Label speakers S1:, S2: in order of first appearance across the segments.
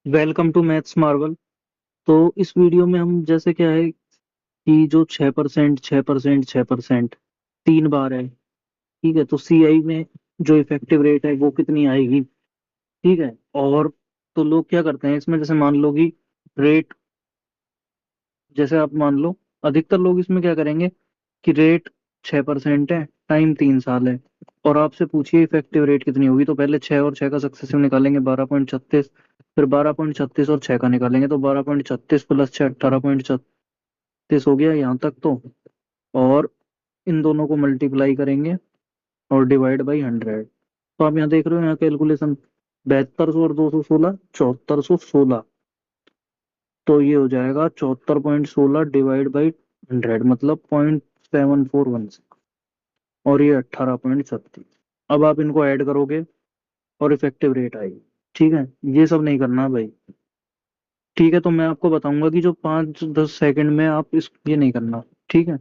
S1: Welcome to maths Marvel. तो इस video में हम जैसे क्या है कि जो 6% 6% 6% 3 बार है। ठीक है, तो सीआई में जो इफेक्टिव रेट है वो कितनी आएगी। ठीक है। और तो लोग क्या करते हैं इसमें, जैसे मान लो कि रेट, जैसे आप मान लो अधिकतर लोग इसमें क्या करेंगे कि रेट 6% है, टाइम 3 साल है, और आपसे पूछिए इफेक्टिव रेट कितनी होगी, तो पहले 6 और 6 का सक्सेसिव निकालेंगे 12.36, फिर 12.36 और 6 का निकालेंगे तो 12.36 प्लस 6 18.36 हो गया यहाँ तक तो। और इन दोनों को मल्टीप्लाई करेंगे और डिवाइड बाई 100। तो आप यहाँ देख रहे हो, यहाँ कैलकुलेशन 7200 और 216 7416। तो ये हो जाएगा 74.16 डिवाइड बाई 100, मतलब 0.7416, और ये 18.36। अब आप इनको ऐड करोगे और इफेक्टिव रेट आएगी। ठीक है, ये सब नहीं करना भाई। ठीक है, तो मैं आपको बताऊंगा कि जो 5-10 सेकंड में आप इस ये नहीं करना। ठीक है,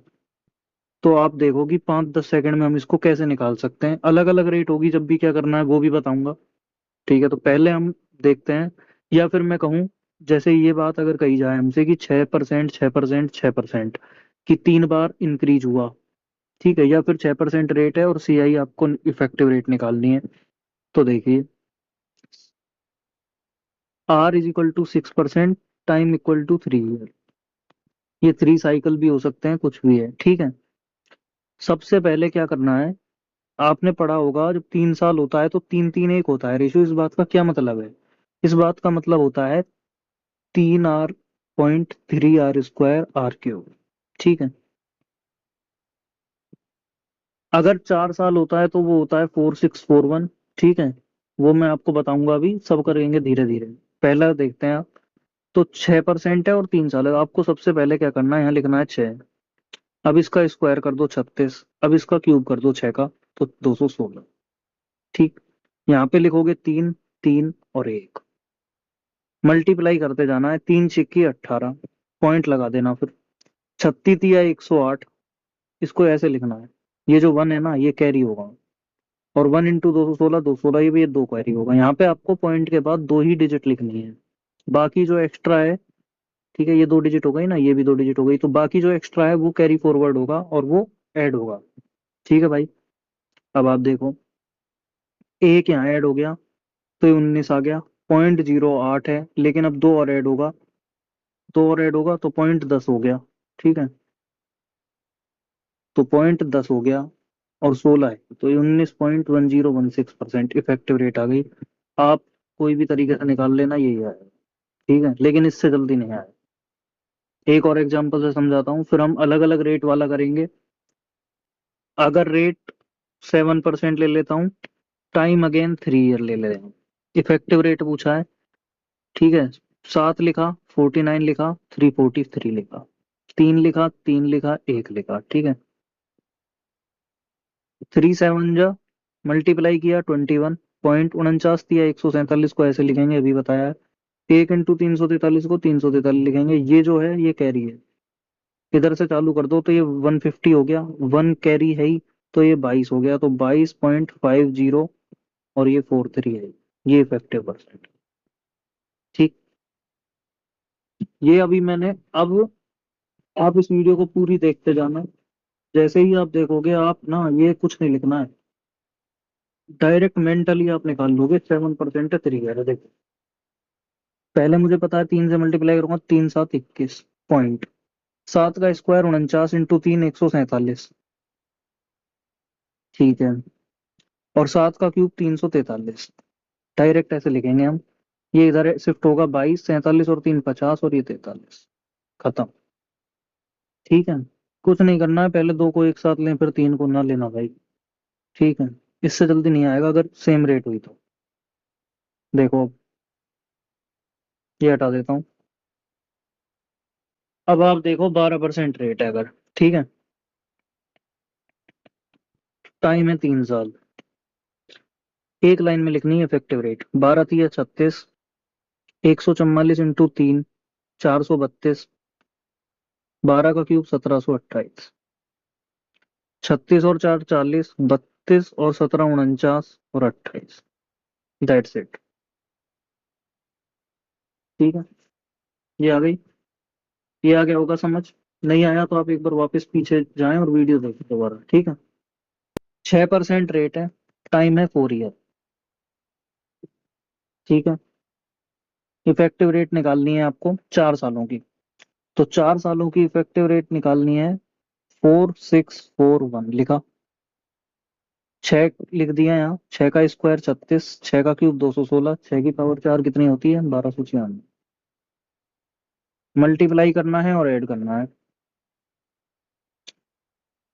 S1: तो आप देखो कि 5-10 सेकंड में हम इसको कैसे निकाल सकते हैं। अलग अलग रेट होगी जब भी क्या करना है वो भी बताऊंगा। ठीक है, तो पहले हम देखते हैं, या फिर मैं कहूँ, जैसे ये बात अगर कही जाए हमसे कि 6% 6% 6% कि 3 बार इंक्रीज हुआ। ठीक है, या फिर 6% रेट है और सीआई आपको इफेक्टिव रेट निकालनी है। तो देखिए, R = 6%, time equal to 3 year. ये 3 साइकिल भी हो सकते हैं, कुछ भी है। ठीक है, सबसे पहले क्या करना है, आपने पढ़ा होगा जब 3 साल होता है तो 3 3 1 होता है रेशियो। इस बात का क्या मतलब है, इस बात का मतलब होता है 3R.3R² ठीक है। अगर 4 साल होता है तो वो होता है 4641। ठीक है, वो मैं आपको बताऊंगा, अभी सब करेंगे धीरे धीरे। पहला देखते हैं आप। तो 6% है और 3 साल है, आपको सबसे पहले क्या करना है, यहाँ लिखना है 6। अब इसका स्क्वायर कर दो 36, अब इसका क्यूब कर दो 6 का, तो 216। ठीक, यहाँ पे लिखोगे 3 3 और 1, मल्टीप्लाई करते जाना है, 3 6 18, पॉइंट लगा देना फिर। 36 या 108, इसको ऐसे लिखना है। ये जो 1 है ना ये कैरी होगा, और 1 × 216 216, ये भी, ये 2 कैरी होगा। यहाँ पे आपको पॉइंट के बाद 2 ही डिजिट लिखनी है, बाकी जो एक्स्ट्रा है, ठीक है, ये 2 डिजिट हो गई ना, ये भी 2 डिजिट हो गई, तो बाकी जो एक्स्ट्रा है वो कैरी फॉरवर्ड होगा और वो ऐड होगा। ठीक है भाई, अब आप देखो, एक यहाँ ऐड हो गया तो ये 19 आ गया। 0.08 है, लेकिन अब दो और ऐड होगा, 2 और ऐड होगा तो 0.10 हो गया। ठीक है, तो 0.10 हो गया, और 16 है तो ये 19.1016% इफेक्टिव रेट आ गई। आप कोई भी तरीके से निकाल लेना, यही आएगा। ठीक है, लेकिन इससे जल्दी नहीं आएगा। एक और एग्जांपल से समझाता हूँ, फिर हम अलग अलग रेट वाला करेंगे। अगर रेट 7% ले लेता हूँ, टाइम अगेन 3 ईयर ले ले रहे हैं, इफेक्टिव रेट पूछा है। ठीक है, 7 लिखा, 49 लिखा, 343 लिखा, 3 लिखा, 3 लिखा, 1 लिखा। ठीक है, 3 7 जा, मल्टीप्लाई किया 21.49 दिया, 147 को ऐसे लिखेंगे, अभी बताया है। 1 × 343 को 343 लिखेंगे, ये जो है ये कैरी है। इधर से चालू कर दो तो ये 150 हो गया, 1 कैरी है ही, तो ये 22 हो गया, तो 22.50, और ये 43 है, ये इफेक्टिव परसेंट। ठीक, ये अभी मैंने, अब आप इस वीडियो को पूरी देखते जाना। जैसे ही आप देखोगे, आप ना ये कुछ नहीं लिखना है, डायरेक्ट मेंटली आप निकाल लोगे। 7% है, 3 है, देखो। पहले मुझे पता है, 3 से मल्टीप्लाई करूंगा, 3 7 21 पॉइंट, 7 का स्क्वायर 49 × 3 147। ठीक है, और 7 का क्यूब 343। डायरेक्ट ऐसे लिखेंगे हम। ये इधर शिफ्ट होगा, 22 47 और 3 50, और ये 43, खत्म। ठीक है, कुछ नहीं करना है, पहले दो को एक साथ लें फिर तीन को ना लेना भाई। ठीक है, इससे जल्दी नहीं आएगा अगर सेम रेट हुई तो। देखो, अब ये हटा देता हूँ। अब आप देखो, 12% रेट है अगर, ठीक है, टाइम है 3 साल, एक लाइन में लिखनी है इफेक्टिव रेट। 12 × 3 = 36, 144 × 3 432, 12 का क्यूब 1728, 36 और 4 40, 32 और 17 49 और 28। That's it. ठीक है, ये आ गई, ये आ गया होगा समझ। नहीं आया तो आप एक बार वापस पीछे जाएं और वीडियो देखें दोबारा, ठीक है। 6% रेट है, टाइम है 4 ईयर, ठीक है। इफेक्टिव रेट निकालनी है आपको 4 सालों की। तो 4 सालों की इफेक्टिव रेट निकालनी है। 4641 लिखा, 6 लिख दिया यहाँ, 6 का स्क्वायर 36, 6 का क्यूब 216, 6 की पावर 4 कितनी होती है 1296। मल्टीप्लाई करना है और ऐड करना है।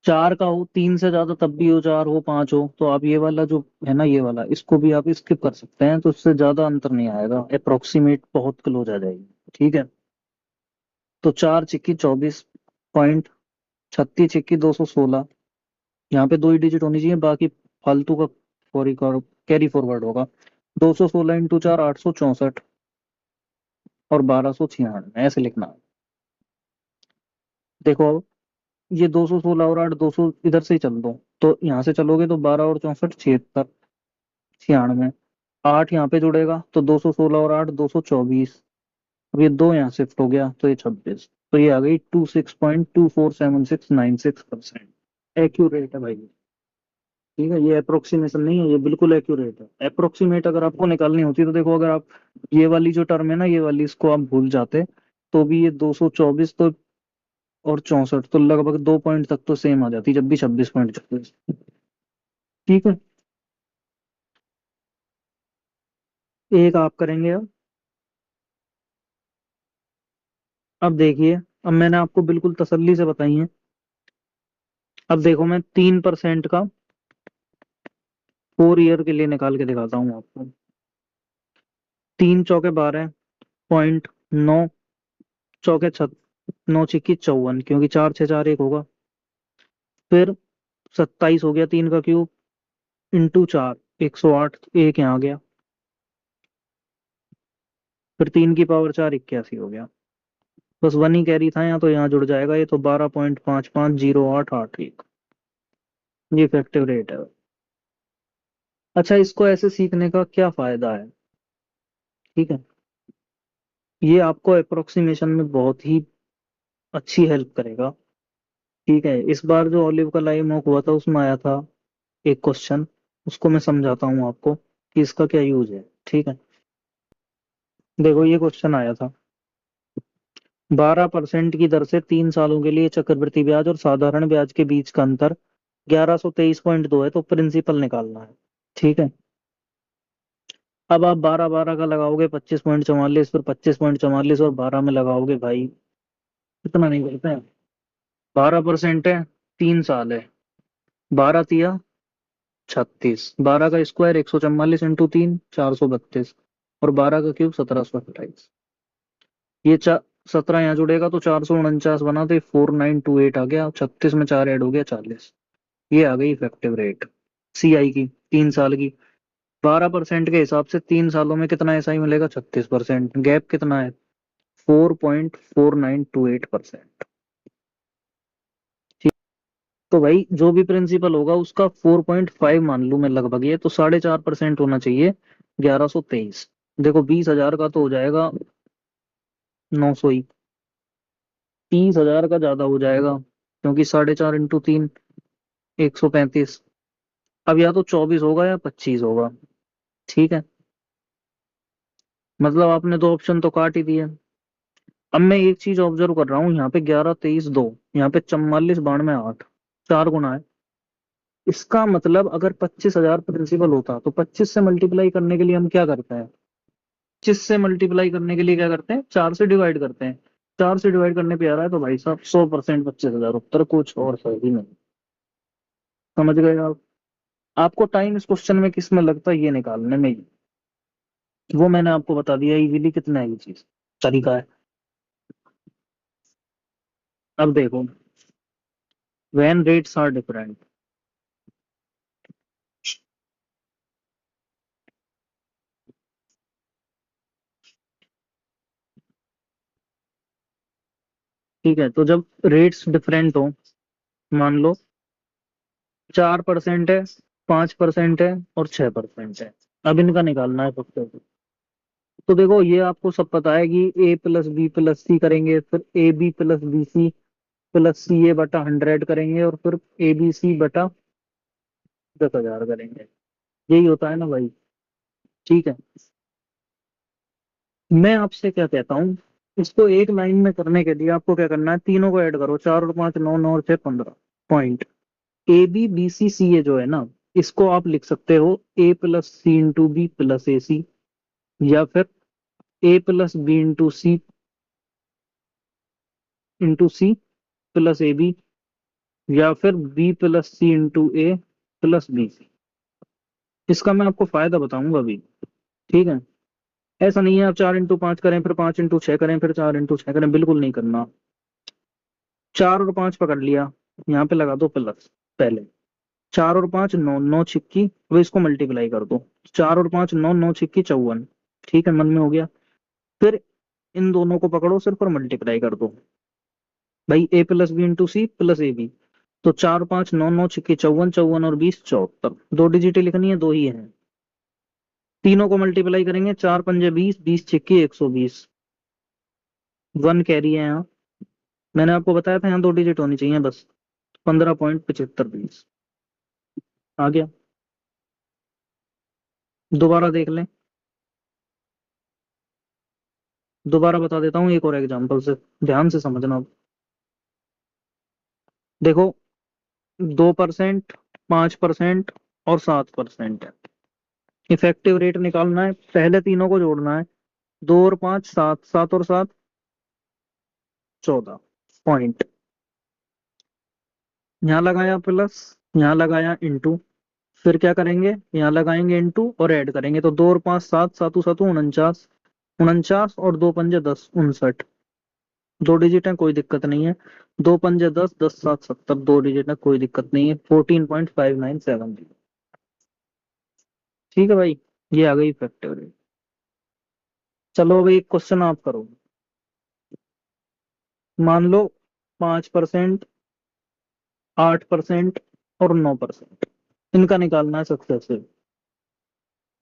S1: 4 का हो, 3 से ज्यादा तब भी हो, 4 हो, 5 हो, तो आप ये वाला जो है ना, ये वाला, इसको भी आप स्किप कर सकते हैं, तो इससे ज्यादा अंतर नहीं आएगा, अप्रोक्सीमेट बहुत क्लोज आ जाएगी, ठीक है। तो 4 छिक्की 24.36 छिक्की 216, यहाँ पे 2 ही डिजिट होनी चाहिए, बाकी फालतू का कैरी फॉरवर्ड होगा। 216 × 4 864 और 1296 ऐसे लिखना है। देखो अब, ये 216 और 8, 200 इधर से ही चल दो, तो यहाँ से चलोगे तो 12 और 64 76 96। 8 यहाँ पे जुड़ेगा तो 216 और 8 224। अब ये 2 यहाँ शिफ्ट हो गया तो ये 26, तो ये आ गई 26.247696%। एक्यूरेट है भाई, ठीक है। ये अप्रोक्सीमेशन नहीं है, ये बिल्कुल एक्यूरेट है। अप्रोक्सीमेट अगर आपको निकालनी होती तो देखो, अगर आप ये वाली जो टर्म है ना, ये वाली, इसको आप भूल जाते तो भी ये 224 तो और 64 तो लगभग 2 पॉइंट तक तो सेम आ जाती, जब भी 26.36, ठीक है। एक आप करेंगे अब देखिए, अब मैंने आपको बिल्कुल तसल्ली से बताई है। अब देखो, मैं 3% का 4 ईयर के लिए निकाल के दिखाता हूँ आपको। 3 चौके 12 पॉइंट 9, चौके 9 छिक्की 54, क्योंकि 4 6 4 1 होगा। फिर 27 हो गया 3 का क्यूब, इंटू 4 108, एक यहाँ आ गया। फिर 3 की पावर 4 81 हो गया। बस वन ही कैरी था यहाँ, तो यहाँ जुड़ जाएगा ये, तो 12.550881, ये इफेक्टिव रेट है। अच्छा, इसको ऐसे सीखने का क्या फायदा है, ठीक है। ये आपको अप्रोक्सीमेशन में बहुत ही अच्छी हेल्प करेगा, ठीक है। इस बार जो ऑलिव का लाइव मॉक हुआ था उसमें आया था एक क्वेश्चन, उसको मैं समझाता हूँ आपको कि इसका क्या यूज है, ठीक है। देखो, ये क्वेश्चन आया था, 12% की दर से 3 सालों के लिए चक्रवृद्धि ब्याज और साधारण ब्याज के बीच का अंतर 1123.2 है, तो प्रिंसिपल निकालना है, ठीक है। अब आप 12 12 का लगाओगे 25.44, फिर 25.44 और 12 में लगाओगे भाई, इतना नहीं करते हैं। 12% है, 3 साल है, 12 तिया 36, 12 का स्क्वायर 144 इंटू 3 432, और 12 का क्यूब 1728। ये 17 यहाँ जुड़ेगा तो 449 बना, तो 4928 आ गया, 36 में 4 ऐड हो गया 40। ये आ गई इफेक्टिव रेट सीआई की, 3 साल की। 12% के हिसाब से 3 सालों में कितना एसआई मिलेगा, 36%। गैप कितना है, 4.4928%। तो भाई जो भी प्रिंसिपल होगा उसका 4.5 मान लूं मैं लगभग, ये तो 4.5% होना चाहिए। 1123, देखो 20,000 का तो हो जाएगा 900 ही, 30,000 का ज्यादा हो जाएगा, क्योंकि 4.5 इंटू 3 135। अब या तो 24 होगा या 25 होगा, ठीक है। मतलब आपने दो ऑप्शन तो काट ही दिए। अब मैं एक चीज ऑब्जर्व कर रहा हूँ, यहाँ पे 11 23 2, यहाँ पे 44 92 8, 4 गुना है। इसका मतलब अगर 25,000 प्रिंसिपल होता तो 25 से मल्टीप्लाई करने के लिए हम क्या करते हैं, 4 से डिवाइड करते हैं। 4 से डिवाइड करने पे आ रहा है, तो भाई साहब 100% 25,000 उत्तर, कुछ और सही नहीं। समझ गए आप। आपको टाइम इस क्वेश्चन में किस में लगता है, ये निकालने में ही, वो मैंने आपको बता दिया इजीली कितना है ये चीज, तरीका है। अब देखो, व्हेन रेट्स आर डिफरेंट, ठीक है। तो जब रेट्स डिफरेंट हो, मान लो 4% है, 5% है और 6% है, अब इनका निकालना है सबसे। तो देखो ये आपको सब पता है कि A plus B plus C करेंगे, फिर A B plus B C plus C A बटा 100 करेंगे, और फिर ए बी सी बटा 10,000 करेंगे। यही होता है ना भाई। ठीक है। मैं आपसे क्या कहता हूँ, इसको एक लाइन में करने के लिए आपको क्या करना है, तीनों को ऐड करो, 4 और 5 9, 9 और 6 15 point. A B B C C A जो है ना, इसको आप लिख सकते हो A plus C into B plus A C, या फिर A plus B into C plus A B, या फिर B plus C into A plus B C. इसका मैं आपको फायदा बताऊंगा अभी। ठीक है। ऐसा नहीं है आप 4 इंटू 5 करें, फिर 5 इंटू 6 करें, फिर 4 इंटू 6 करें, बिल्कुल नहीं करना। 4 और 5 पकड़ लिया, यहाँ पे लगा दो प्लस पहले। 4 और 5 9, 9 छिक्की, अब इसको मल्टीप्लाई कर दो। 4 और 5 9, 9 छिक्की 54। ठीक है, मन में हो गया। फिर इन दोनों को पकड़ो सिर्फ और मल्टीप्लाई कर दो। भाई A plus B into C plus A B, तो 4 5 9, 9 छिक्की 54, 54 और 20 74। दो डिजिट लिखनी है, दो ही है। तीनों को मल्टीप्लाई करेंगे, 4 पंजे 20, 20 छिक्की 120। वन कैरी है यहाँ। मैंने आपको बताया था यहाँ दो डिजिट होनी चाहिए बस। 15.7520 आ गया। दोबारा देख लें। दोबारा बता देता हूँ एक और एग्जांपल से, ध्यान से समझना। देखो, 2%, 5% और 7% है। इफेक्टिव रेट निकालना है, पहले तीनों को जोड़ना है। 2 और 5 7, 7 और 7 14 पॉइंट। यहाँ लगाया प्लस, यहाँ लगाया इंटू, फिर क्या करेंगे, यहाँ लगाएंगे इंटू और ऐड करेंगे, तो 2 और 5 7, 7 49, 49 और 2 पंजे 10 59। दो डिजिट है, कोई दिक्कत नहीं है। 2 पंजे 10, 10 7 70, दो डिजिट है, कोई दिक्कत नहीं है। 14.5970। ठीक है भाई, ये आ गई इफेक्टिव रेट। चलो अभी एक क्वेश्चन आप करो। मान लो 5%, 8% और 9%, इनका निकालना है सक्सेसिव।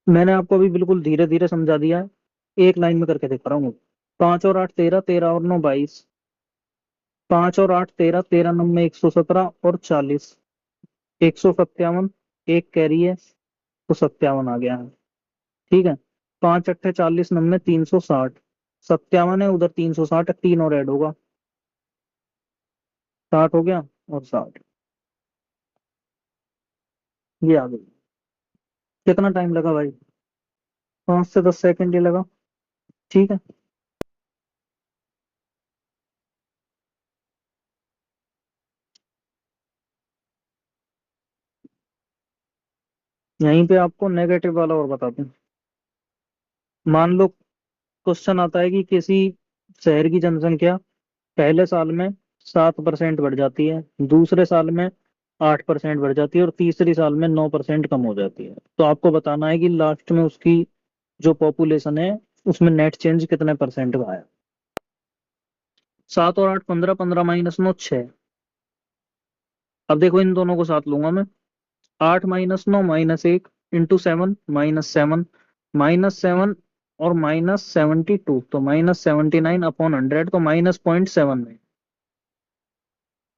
S1: मैंने आपको अभी बिल्कुल धीरे धीरे समझा दिया है, एक लाइन में करके दिखा रहा हूँ। 5 और 8 13, 13 और 9 22, 5 और 8 13, 13 9 में 117 और 40, 157। एक कैरी है, तो 57 आ गया है। ठीक है। 5 8 40 9 में 360, 57 है, उधर 360 है, तीन और ऐड होगा, 60 हो गया। और 60, ये आ गई। कितना टाइम लगा भाई? 5 से 10 सेकंड ही लगा। ठीक है। यहीं पे आपको नेगेटिव वाला और बता दूं। मान लो क्वेश्चन आता है कि किसी शहर की जनसंख्या पहले साल में 7% बढ़ जाती है, दूसरे साल में 8% बढ़ जाती है, और तीसरी साल में 9% कम हो जाती है। तो आपको बताना है कि लास्ट में उसकी जो पॉपुलेशन है, उसमें नेट चेंज कितने परसेंट का आया। 7 और 8 15, 15 - 9 6। अब देखो इन दोनों को साथ लूंगा मैं। 8 - 9 - 1 इंटू 7 - 7 -7 और -72, तो -79/100, तो -0.79।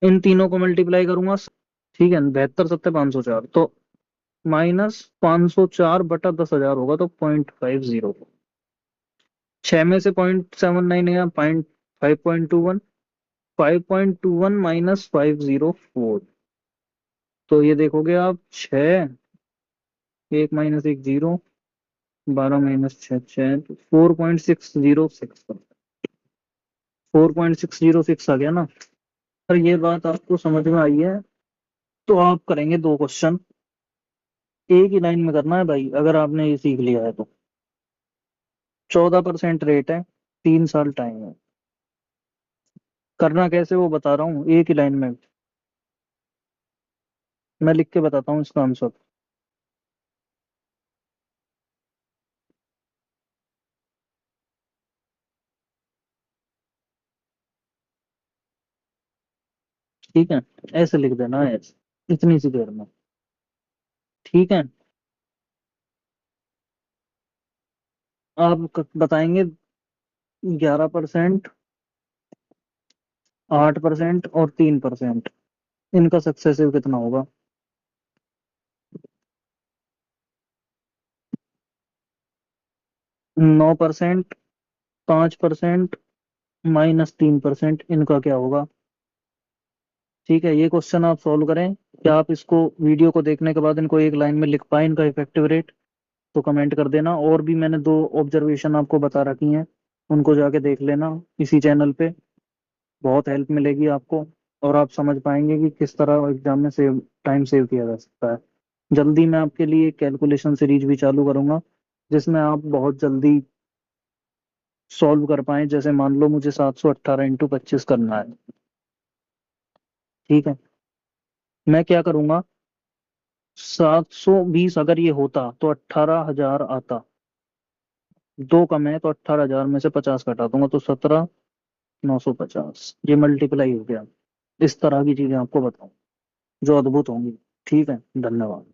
S1: इन तीनों को मल्टीप्लाई करूंगा। ठीक है, 72 70 504, तो -504/10,000 होगा, तो 0.50। 6 में से 0.79 गया, 5.21, 5.21 - 504। तो ये देखोगे आप, 6, 1 - 1 0, 12 - 6 6, तो 4.606। 4.606 आ गया ना। अगर ये बात आपको समझ में आई है, तो आप करेंगे दो क्वेश्चन, एक ही लाइन में करना है भाई, अगर आपने ये सीख लिया है तो। 14% रेट है, 3 साल टाइम है। करना कैसे वो बता रहा हूँ, एक ही लाइन में। मैं लिख के बताता हूँ इसका आंसर। ठीक है, ऐसे लिख देना है, ऐसे इतनी सी देर में। ठीक है। आप बताएंगे 11%, 8% और 3%, इनका सक्सेसिव कितना होगा? 9%, 5%, -3%, इनका क्या होगा? ठीक है, ये क्वेश्चन आप सॉल्व करें। क्या आप इसको वीडियो को देखने के बाद इनको एक लाइन में लिख पाए, इनका इफेक्टिव रेट? तो कमेंट कर देना। और भी मैंने दो ऑब्जर्वेशन आपको बता रखी हैं, उनको जाके देख लेना इसी चैनल पे। बहुत हेल्प मिलेगी आपको, और आप समझ पाएंगे कि किस तरह एग्जाम में टाइम सेव किया जा सकता है। जल्दी मैं आपके लिए कैलकुलेशन सीरीज भी चालू करूंगा, जिसमें आप बहुत जल्दी सॉल्व कर पाए। जैसे मान लो मुझे 718 × 25 करना है, ठीक है? मैं क्या करूंगा, 720 अगर ये होता तो 18,000 आता। दो कम है तो 18,000 में से 50 घटा दूंगा तो 17,950, ये मल्टीप्लाई हो गया। इस तरह की चीजें आपको बताऊं जो अद्भुत होंगी। ठीक है, धन्यवाद।